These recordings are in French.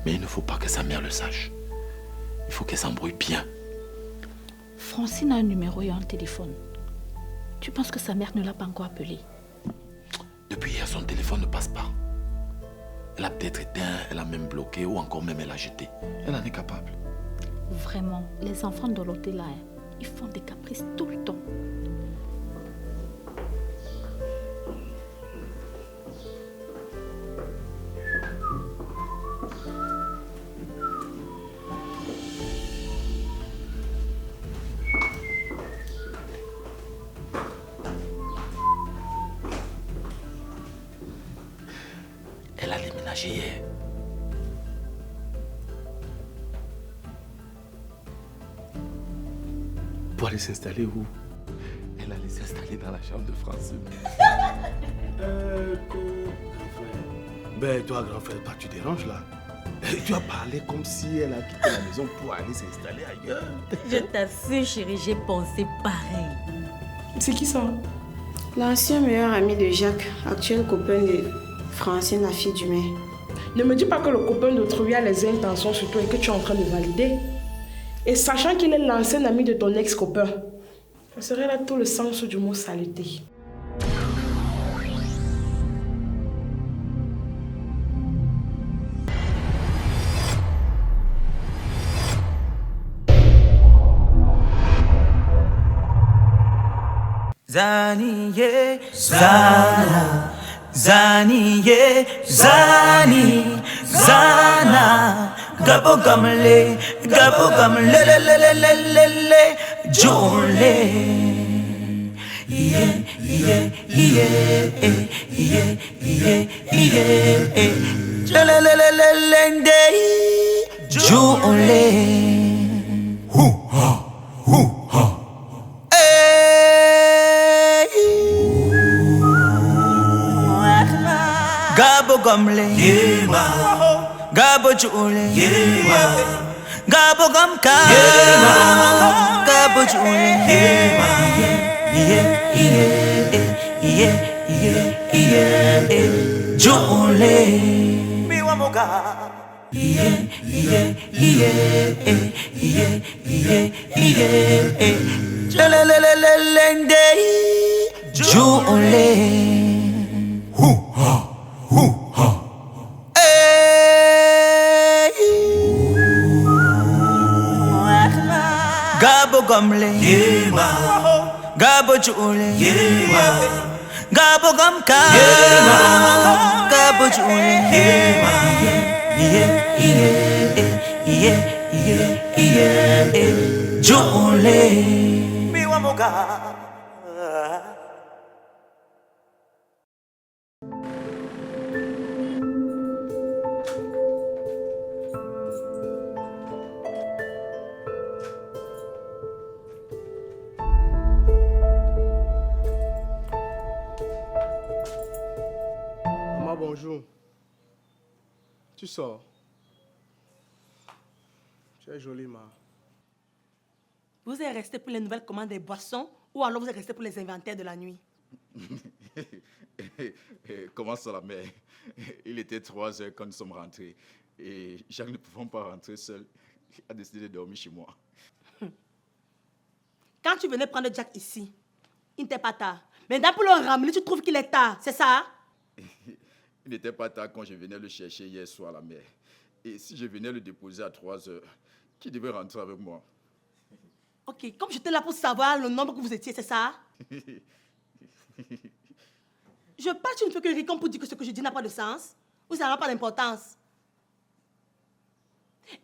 Mais il ne faut pas que sa mère le sache. Il faut qu'elle s'embrouille bien. Francine a un numéro et un téléphone. Tu penses que sa mère ne l'a pas encore appelé? Depuis hier, son téléphone ne passe pas. Elle a peut-être éteint, elle a même bloqué ou encore même elle a jeté. Elle en est capable. Vraiment, les enfants de l'hôtel là, ils font des caprices tout le temps. Elle a déménagé hier. Pour aller s'installer où? Elle allait s'installer dans la chambre de Francine. Ben, toi, grand frère, toi, tu déranges là. Tu as parlé comme si elle a quitté la maison pour aller s'installer ailleurs. Je t'assure, chérie, j'ai pensé pareil. C'est qui ça? L'ancien meilleur ami de Jacques, actuel copain de Francine, la fille du maire. Ne me dis pas que le copain d'autrui a les intentions sur toi et que tu es en train de valider. Et sachant qu'il est l'ancien ami de ton ex-copain, ça serait là tout le sens du mot saleté. Zaniye, Zana, Zaniye, Zani, Zana, Gabo gamle, le, Jole. Yeah, yeah, yeah, yeah, yeah, yeah, Jole, Jole. Gabo gamle, Gabo chule, Gabo gamka, Gabo chule, Jule, Miwa moga, Jule. Gabo gamle, Gabo chule, Gabo gamka, Gabo chule, Jule, Miwa moga. Maman, bonjour. Tu sors. Tu es jolie, ma. Vous êtes resté pour les nouvelles commandes des boissons ou alors vous êtes resté pour les inventaires de la nuit? Comment ça, la mère? Il était 3 heures quand nous sommes rentrés. Et Jacques ne pouvant pas rentrer seul, il a décidé de dormir chez moi. Quand tu venais prendre Jack ici, il n'était pas tard. Maintenant, pour le ramener, tu trouves qu'il est tard, c'est ça? Il n'était pas tard quand je venais le chercher hier soir à la mer. Et si je venais le déposer à 3 heures, qui devait rentrer avec moi? Ok, comme j'étais là pour savoir le nombre que vous étiez, c'est ça? Je parle, tu ne fais que rire pour dire que ce que je dis n'a pas de sens? Ou ça n'a pas d'importance?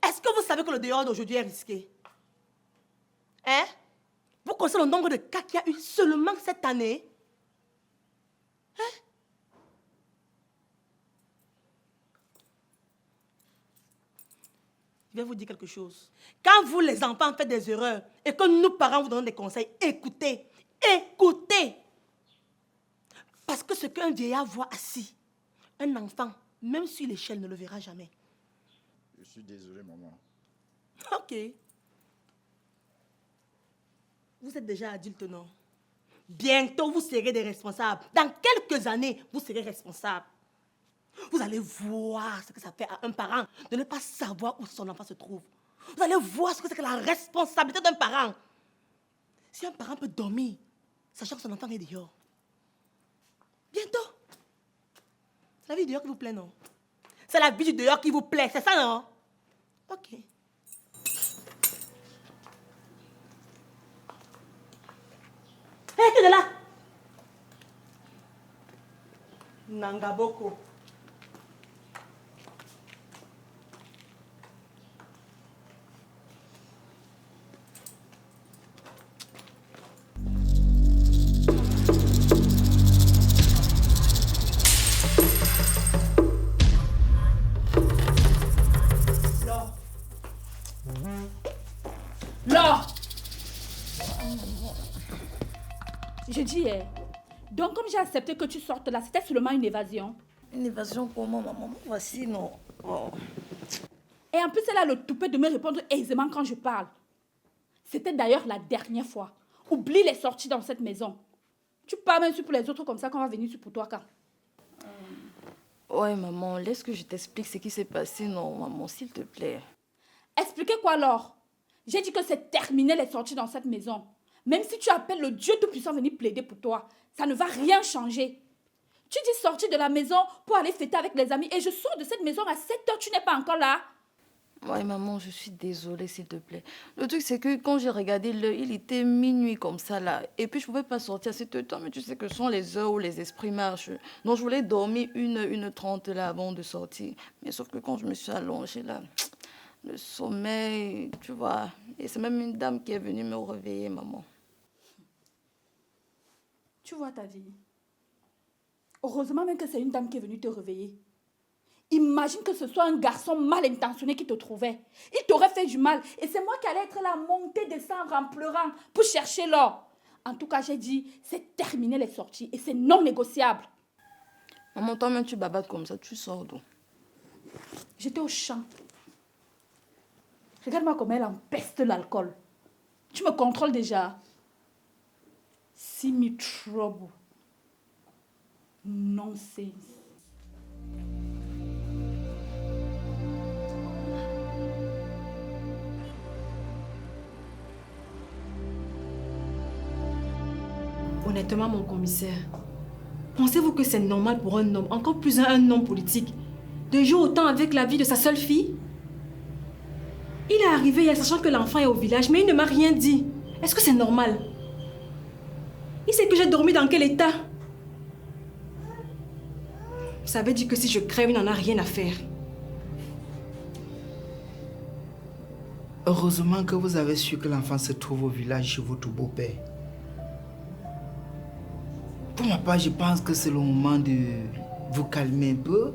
Est-ce que vous savez que le dehors d'aujourd'hui est risqué? Hein? Vous connaissez le nombre de cas qu'il y a eu seulement cette année? Hein? Je vais vous dire quelque chose. Quand vous, les enfants, faites des erreurs et que nous, parents, vous donnons des conseils, écoutez. Écoutez. Parce que ce qu'un vieillard voit assis, un enfant, même sur l'échelle, ne le verra jamais. Je suis désolé, maman. Ok. Vous êtes déjà adulte, non? Bientôt, vous serez des responsables. Dans quelques années, vous serez responsables. Vous allez voir ce que ça fait à un parent de ne pas savoir où son enfant se trouve. Vous allez voir ce que c'est que la responsabilité d'un parent. Si un parent peut dormir, sachant que son enfant est dehors. Bientôt. C'est la vie du dehors qui vous plaît, non? C'est la vie du dehors qui vous plaît, c'est ça, non? Ok. Hé, tu es là? Nangaboko. Laure! Je dis, donc comme j'ai accepté que tu sortes là, c'était seulement une évasion. Une évasion comment, maman? Voici, non. Oh. Et en plus, elle a le toupet de me répondre aisément quand je parle. C'était d'ailleurs la dernière fois. Oublie les sorties dans cette maison. Tu parles même sur pour les autres comme ça qu'on va venir sur pour toi quand? Ouais, maman, laisse que je t'explique ce qui s'est passé, non, maman, s'il te plaît. Expliquez quoi, Laure? J'ai dit que c'est terminé les sorties dans cette maison. Même si tu appelles le Dieu Tout-Puissant venir plaider pour toi, ça ne va rien changer. Tu dis sortir de la maison pour aller fêter avec les amis et je sors de cette maison à 7h, tu n'es pas encore là. Ouais, maman, je suis désolée, s'il te plaît. Le truc, c'est que quand j'ai regardé l'heure, il était minuit comme ça, là. Et puis, je ne pouvais pas sortir à cette temps, mais tu sais que ce sont les heures où les esprits marchent. Donc, je voulais dormir 1h30 là avant de sortir. Mais sauf que quand je me suis allongée, là, le sommeil, tu vois. Et c'est même une dame qui est venue me réveiller, maman. Tu vois ta vie. Heureusement même que c'est une dame qui est venue te réveiller. Imagine que ce soit un garçon mal intentionné qui te trouvait. Il t'aurait fait du mal. Et c'est moi qui allais être là, monter, descendre en pleurant pour chercher l'or. En tout cas, j'ai dit, c'est terminé les sorties et c'est non négociable. Maman, toi-même, tu babates comme ça, tu sors d'où? J'étais au champ. Regarde-moi comme elle empeste l'alcool. Tu me contrôles déjà. See me trouble. Nonsense. Honnêtement, mon commissaire, pensez-vous que c'est normal pour un homme, encore plus un homme politique, de jouer autant avec la vie de sa seule fille? Il est arrivé hier sachant que l'enfant est au village, mais il ne m'a rien dit. Est-ce que c'est normal? Il sait que j'ai dormi dans quel état? Ça veut dire que si je crève, il n'en a rien à faire. Heureusement que vous avez su que l'enfant se trouve au village chez votre beau-père. Pour ma part, je pense que c'est le moment de vous calmer un peu,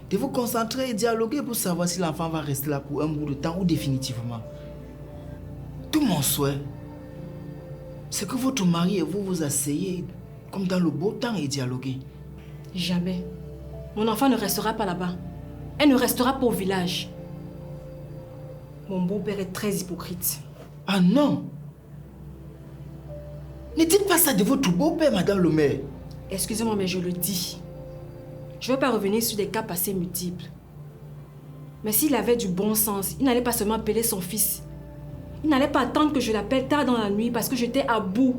de vous concentrer et dialoguer pour savoir si l'enfant va rester là pour un bout de temps ou définitivement. Tout mon souhait, c'est que votre mari et vous vous asseyez comme dans le beau temps et dialoguer. Jamais. Mon enfant ne restera pas là-bas. Elle ne restera pas au village. Mon beau-père est très hypocrite. Ah non! Ne dites pas ça de votre beau-père, madame le maire. Excusez-moi, mais je le dis. Je ne veux pas revenir sur des cas passés multiples. Mais s'il avait du bon sens, il n'allait pas seulement appeler son fils. Il n'allait pas attendre que je l'appelle tard dans la nuit parce que j'étais à bout.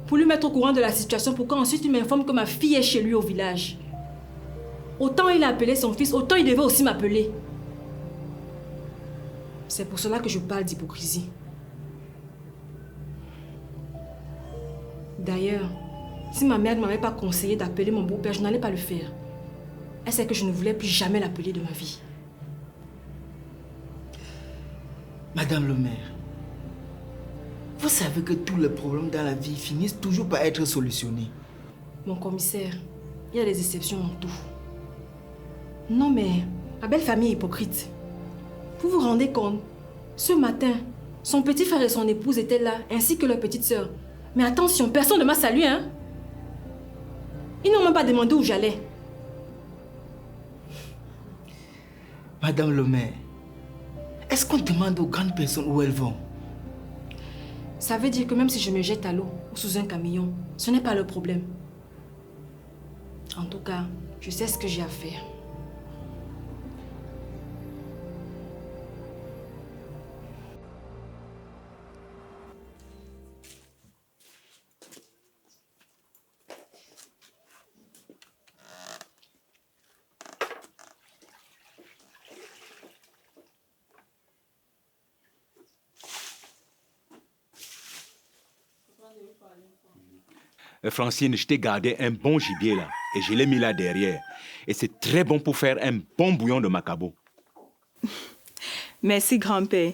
Pour lui mettre au courant de la situation, pour qu'ensuite il m'informe que ma fille est chez lui au village. Autant il a appelé son fils, autant il devait aussi m'appeler. C'est pour cela que je parle d'hypocrisie. D'ailleurs, si ma mère ne m'avait pas conseillé d'appeler mon beau-père, je n'allais pas le faire. Elle sait que je ne voulais plus jamais l'appeler de ma vie. Madame le maire, vous savez que tous les problèmes dans la vie finissent toujours par être solutionnés. Mon commissaire, il y a des exceptions en tout. Non mais, ma belle famille est hypocrite. Vous vous rendez compte? Ce matin, son petit frère et son épouse étaient là, ainsi que leur petite sœur. Mais attention, personne ne m'a salué, hein? Ils n'ont même pas demandé où j'allais. Madame le maire, est-ce qu'on demande aux grandes personnes où elles vont? Ça veut dire que même si je me jette à l'eau ou sous un camion, ce n'est pas le problème. En tout cas, je sais ce que j'ai à faire. Francine, je t'ai gardé un bon gibier là et je l'ai mis là derrière. Et c'est très bon pour faire un bon bouillon de macabo. Merci, grand-père.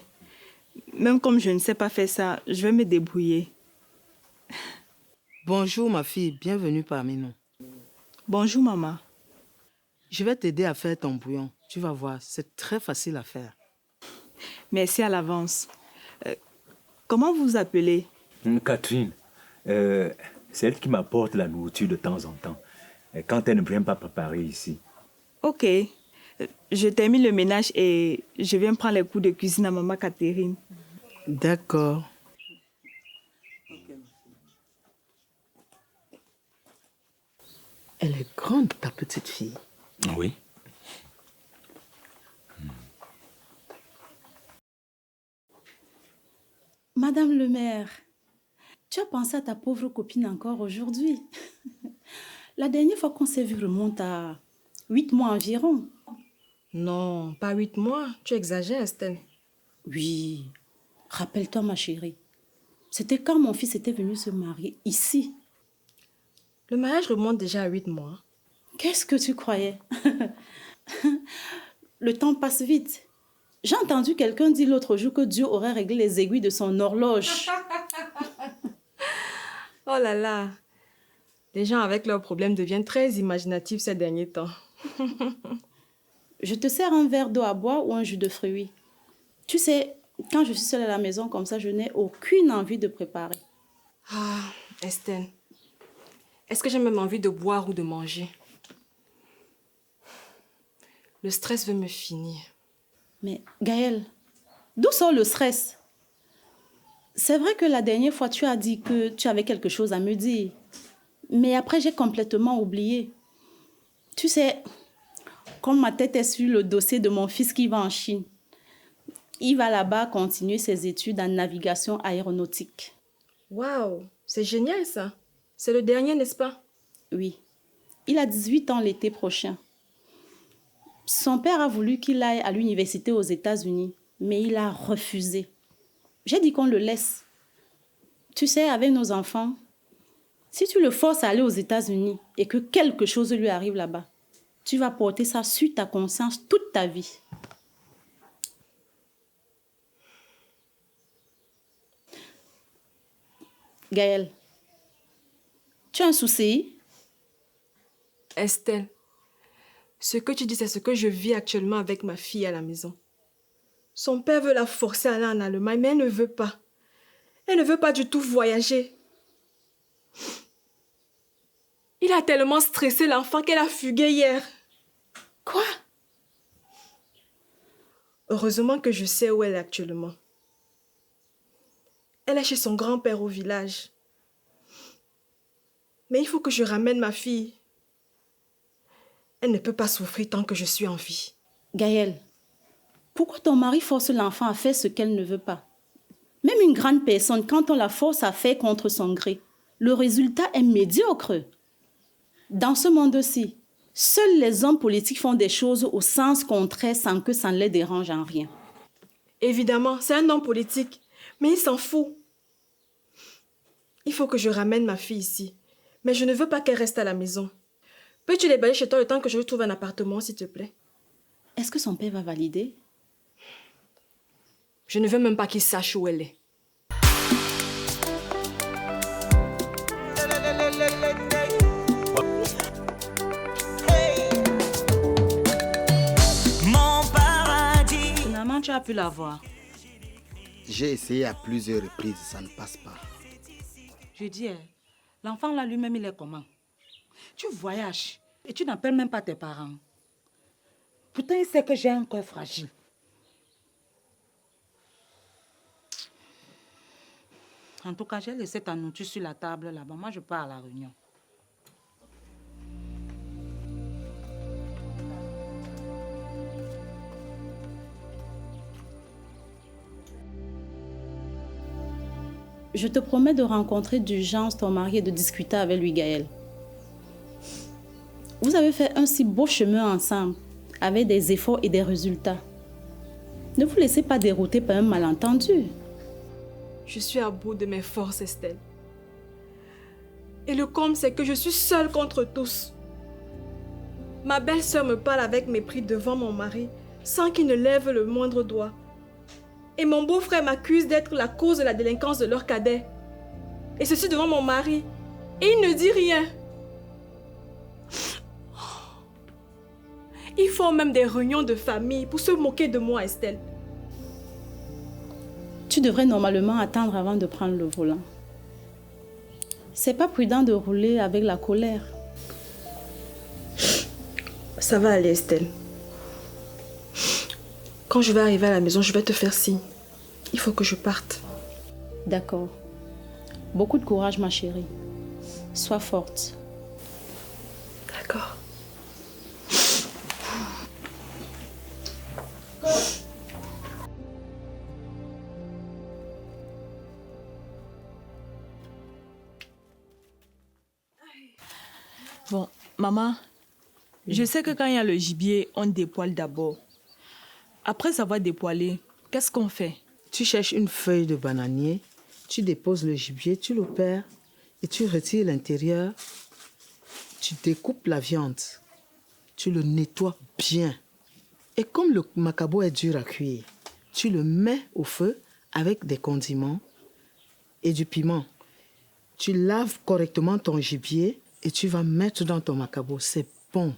Même comme je ne sais pas faire ça, je vais me débrouiller. Bonjour ma fille, bienvenue parmi nous. Bonjour, maman. Je vais t'aider à faire ton bouillon. Tu vas voir, c'est très facile à faire. Merci à l'avance. Comment vous vous appelez? Catherine, c'est elle qui m'apporte la nourriture de temps en temps, quand elle ne vient pas préparer ici. Ok. Je termine le ménage et je viens prendre les cours de cuisine à maman Catherine. D'accord. Elle est grande, ta petite fille. Oui. Madame le maire, tu as pensé à ta pauvre copine encore aujourd'hui. La dernière fois qu'on s'est vu remonte à 8 mois environ. Non, pas 8 mois. Tu exagères, Estelle. Oui, rappelle-toi ma chérie. C'était quand mon fils était venu se marier ici. Le mariage remonte déjà à 8 mois. Qu'est-ce que tu croyais? Le temps passe vite. J'ai entendu quelqu'un dire l'autre jour que Dieu aurait réglé les aiguilles de son horloge. Oh là là. Les gens avec leurs problèmes deviennent très imaginatifs ces derniers temps. Je te sers un verre d'eau à boire ou un jus de fruits. Tu sais, quand je suis seule à la maison comme ça, je n'ai aucune envie de préparer. Ah, Estelle. Est-ce que j'ai même envie de boire ou de manger? Le stress veut me finir. Mais Gaëlle, d'où sort le stress? C'est vrai que la dernière fois, tu as dit que tu avais quelque chose à me dire. Mais après, j'ai complètement oublié. Tu sais, comme ma tête est sur le dossier de mon fils qui va en Chine, il va là-bas continuer ses études en navigation aéronautique. Waouh, c'est génial ça. C'est le dernier, n'est-ce pas? Oui. Il a 18 ans l'été prochain. Son père a voulu qu'il aille à l'université aux États-Unis, mais il a refusé. J'ai dit qu'on le laisse. Tu sais, avec nos enfants, si tu le forces à aller aux États-Unis et que quelque chose lui arrive là-bas, tu vas porter ça sur ta conscience toute ta vie. Gaëlle, tu as un souci? Estelle, ce que tu dis, c'est ce que je vis actuellement avec ma fille à la maison. Son père veut la forcer à aller en Allemagne, mais elle ne veut pas. Elle ne veut pas du tout voyager. Il a tellement stressé l'enfant qu'elle a fugué hier. Quoi? Heureusement que je sais où elle est actuellement. Elle est chez son grand-père au village. Mais il faut que je ramène ma fille. Elle ne peut pas souffrir tant que je suis en vie. Gaëlle, pourquoi ton mari force l'enfant à faire ce qu'elle ne veut pas? Même une grande personne, quand on la force à faire contre son gré, le résultat est médiocre. Dans ce monde-ci, seuls les hommes politiques font des choses au sens contraire sans que ça ne les dérange en rien. Évidemment, c'est un homme politique, mais il s'en fout. Il faut que je ramène ma fille ici, mais je ne veux pas qu'elle reste à la maison. Peux-tu les balayer chez toi le temps que je trouve un appartement, s'il te plaît? Est-ce que son père va valider? Je ne veux même pas qu'il sache où elle est. Mon paradis. Finalement, tu as pu la voir. J'ai essayé à plusieurs reprises, ça ne passe pas. Je dis, l'enfant là lui-même, il est comment? Tu voyages et tu n'appelles même pas tes parents. Pourtant, il sait que j'ai un cœur fragile. En tout cas, j'ai laissé ta nourriture sur la table là-bas. Moi, je pars à la réunion. Je te promets de rencontrer d'urgence ton mari et de discuter avec lui, Gaëlle. Vous avez fait un si beau chemin ensemble, avec des efforts et des résultats. Ne vous laissez pas dérouter par un malentendu. Je suis à bout de mes forces, Estelle. Et le comble, c'est que je suis seule contre tous. Ma belle-sœur me parle avec mépris devant mon mari, sans qu'il ne lève le moindre doigt. Et mon beau-frère m'accuse d'être la cause de la délinquance de leur cadet. Et ceci devant mon mari. Et il ne dit rien. Ils font même des réunions de famille pour se moquer de moi, Estelle. Tu devrais normalement attendre avant de prendre le volant. C'est pas prudent de rouler avec la colère. Ça va aller, Estelle. Quand je vais arriver à la maison, je vais te faire signe. Il faut que je parte. D'accord. Beaucoup de courage, ma chérie. Sois forte. D'accord. Bon, maman, je sais que quand il y a le gibier, on dépoile d'abord. Après avoir dépoilé, qu'est-ce qu'on fait? Tu cherches une feuille de bananier, tu déposes le gibier, tu l'opères et tu retires l'intérieur. Tu découpes la viande, tu le nettoies bien. Et comme le macabo est dur à cuire, tu le mets au feu avec des condiments et du piment. Tu laves correctement ton gibier et tu vas mettre dans ton macabo. C'est bon.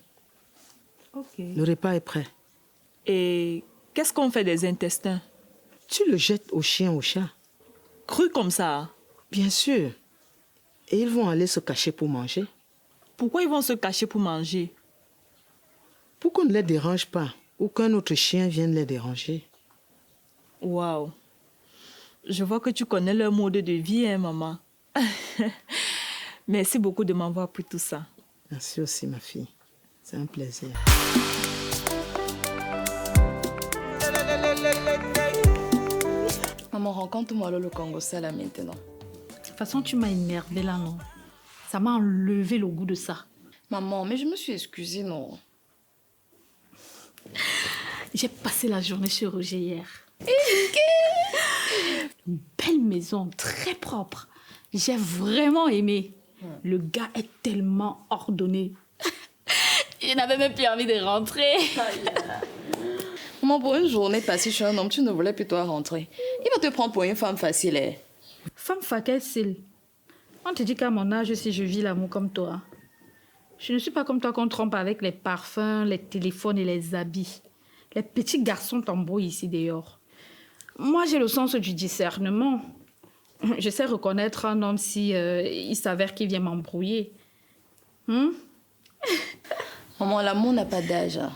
Ok. Le repas est prêt. Et qu'est-ce qu'on fait des intestins? Tu le jettes aux chiens, aux chats. Cru comme ça? Bien sûr. Et ils vont aller se cacher pour manger. Pourquoi ils vont se cacher pour manger? Pour qu'on ne les dérange pas ou qu'un autre chien vienne les déranger. Waouh. Je vois que tu connais leur mode de vie, hein, maman. Merci beaucoup de m'avoir appris tout ça. Merci aussi, ma fille. C'est un plaisir. Maman, rencontre-moi le Congo, ça là maintenant. De toute façon, tu m'as énervé là, non? Ça m'a enlevé le goût de ça. Maman, mais je me suis excusée, non? J'ai passé la journée chez Roger hier. Une belle maison, très propre. J'ai vraiment aimé. Le gars est tellement ordonné. Je n'avais même plus envie de rentrer. Maman, pour une journée passée chez un homme, tu ne voulais plus toi rentrer. Il va te prendre pour une femme facile, hein? Femme facile. On te dit qu'à mon âge, si je vis l'amour comme toi. Je ne suis pas comme toi qu'on trompe avec les parfums, les téléphones et les habits. Les petits garçons t'embrouillent ici dehors. Moi, j'ai le sens du discernement. Je sais reconnaître un homme si il s'avère qu'il vient m'embrouiller. Maman, l'amour n'a pas d'âge. Hein.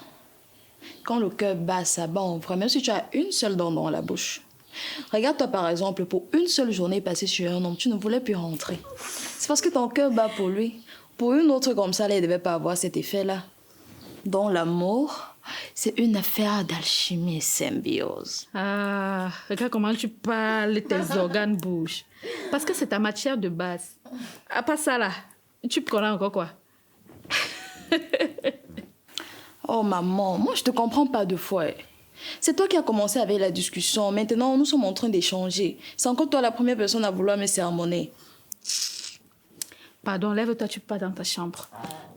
Quand le cœur bat, ça bat en vrai, même si tu as une seule dent dans la bouche. Regarde-toi par exemple, pour une seule journée passée chez un homme, tu ne voulais plus rentrer. C'est parce que ton cœur bat pour lui. Pour une autre comme ça, là, il ne devait pas avoir cet effet-là. Dans l'amour, c'est une affaire d'alchimie et symbiose. Ah, regarde comment tu parles, tes organes bougent. Parce que c'est ta matière de base. À part ça là, tu me connais encore quoi? Oh maman, moi je te comprends pas deux fois. C'est toi qui as commencé avec la discussion. Maintenant, nous sommes en train d'échanger. C'est encore toi la première personne à vouloir me sermonner. Pardon, lève-toi, tu pars dans ta chambre.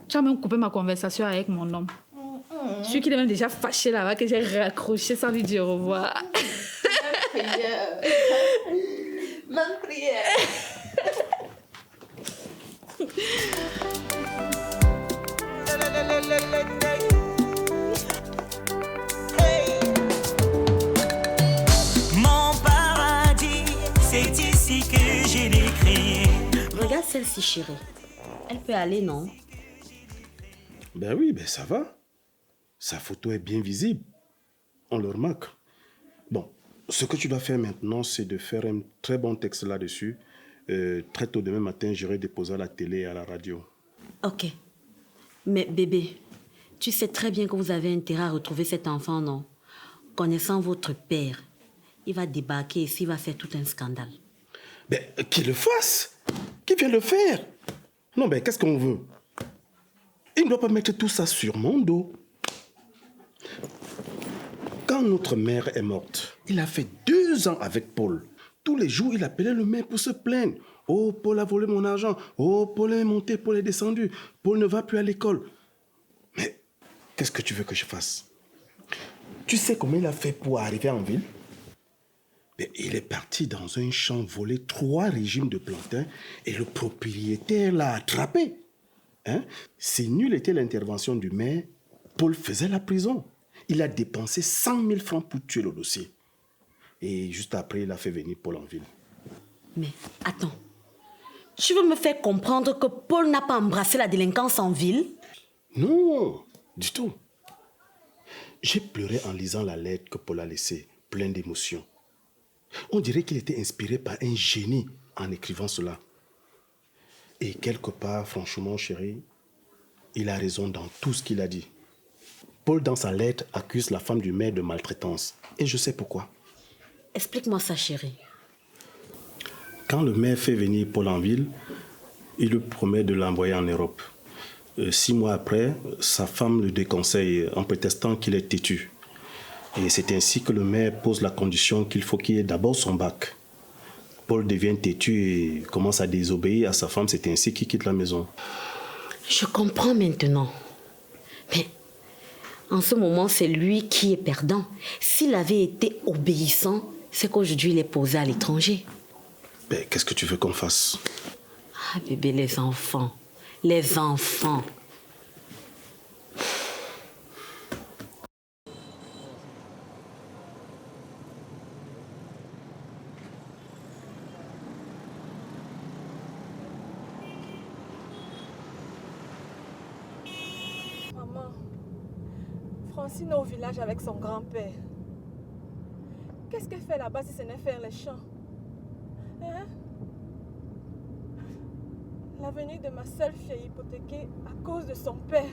Tu as même coupé ma conversation avec mon homme. Celui qui est même déjà fâché là-bas, que j'ai raccroché sans lui dire au revoir. Même prière. Mon paradis, c'est ici que je l'ai créé. Regarde celle-ci, chérie. Elle peut aller, non? Ben oui, ben ça va. Sa photo est bien visible. On le remarque. Bon, ce que tu dois faire maintenant, c'est de faire un très bon texte là-dessus. Très tôt demain matin, j'irai déposer à la télé et à la radio. Ok. Mais bébé, tu sais très bien que vous avez intérêt à retrouver cet enfant, non? Connaissant votre père, il va débarquer ici, il va faire tout un scandale. Ben, qu'il le fasse. Qui vient le faire? Non, ben, qu'est-ce qu'on veut? Il ne doit pas mettre tout ça sur mon dos. Quand notre mère est morte, il a fait 2 ans avec Paul. Tous les jours, il appelait le maire pour se plaindre. Oh, Paul a volé mon argent. Oh, Paul est monté, Paul est descendu. Paul ne va plus à l'école. Mais qu'est-ce que tu veux que je fasse? Tu sais comment il a fait pour arriver en ville? Mais il est parti dans un champ voler 3 régimes de plantains et le propriétaire l'a attrapé. Hein? Si nulle était l'intervention du maire, Paul faisait la prison. Il a dépensé 100 000 francs pour tuer le dossier. Et juste après, il a fait venir Paul en ville. Mais attends, tu veux me faire comprendre que Paul n'a pas embrassé la délinquance en ville? Non, du tout. J'ai pleuré en lisant la lettre que Paul a laissée, pleine d'émotions. On dirait qu'il était inspiré par un génie en écrivant cela. Et quelque part, franchement, chérie, il a raison dans tout ce qu'il a dit. Paul, dans sa lettre, accuse la femme du maire de maltraitance. Et je sais pourquoi. Explique-moi ça, chérie. Quand le maire fait venir Paul en ville, il lui promet de l'envoyer en Europe. 6 mois après, sa femme le déconseille en prétextant qu'il est têtu. Et c'est ainsi que le maire pose la condition qu'il faut qu'il ait d'abord son bac. Paul devient têtu et commence à désobéir à sa femme. C'est ainsi qu'il quitte la maison. Je comprends maintenant. Mais en ce moment, c'est lui qui est perdant. S'il avait été obéissant, c'est qu'aujourd'hui, il est posé à l'étranger. Ben, qu'est-ce que tu veux qu'on fasse? Ah, bébé, les enfants. Les enfants. Maman, Francine est au village avec son grand-père. Qu'est-ce qu'elle fait là-bas si ce n'est faire les champs? Hein? L'avenir de ma seule fille est hypothéquée à cause de son père.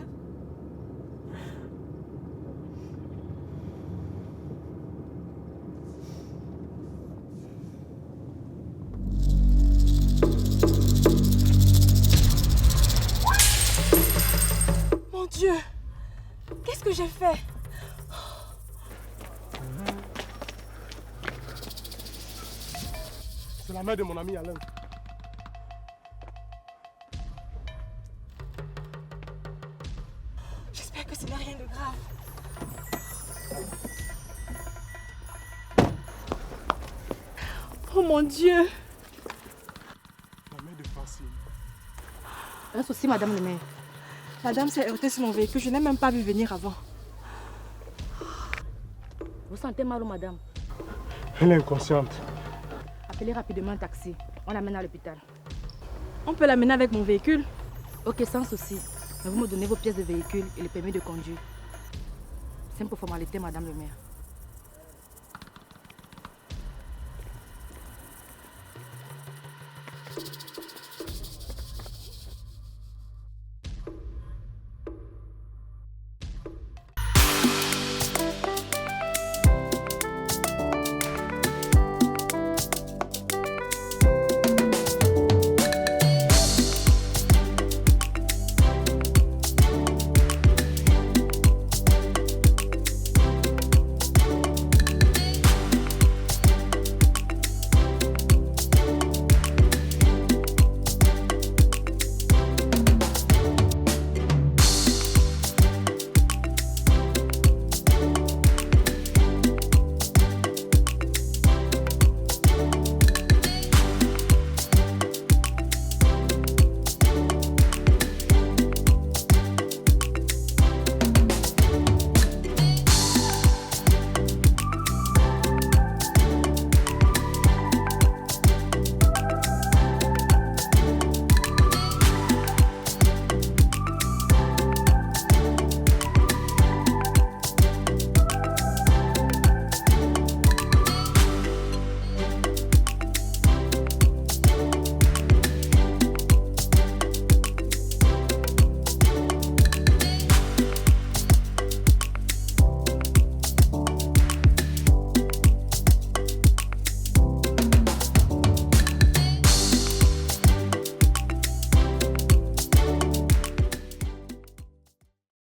Mon Dieu! Qu'est-ce que j'ai fait? C'est la mère de mon ami Alain. J'espère que ce n'est rien de grave. Oh mon Dieu! La mère de Francine. Un souci, madame le maire. La dame s'est heurtée sur mon véhicule. Je n'ai même pas vu venir avant. Vous sentez mal, madame? Elle est inconsciente. Appelez rapidement un taxi. On l'amène à l'hôpital. On peut l'amener avec mon véhicule? Ok, sans souci. Mais vous me donnez vos pièces de véhicule et le permis de conduire. Simple formalité, madame le maire.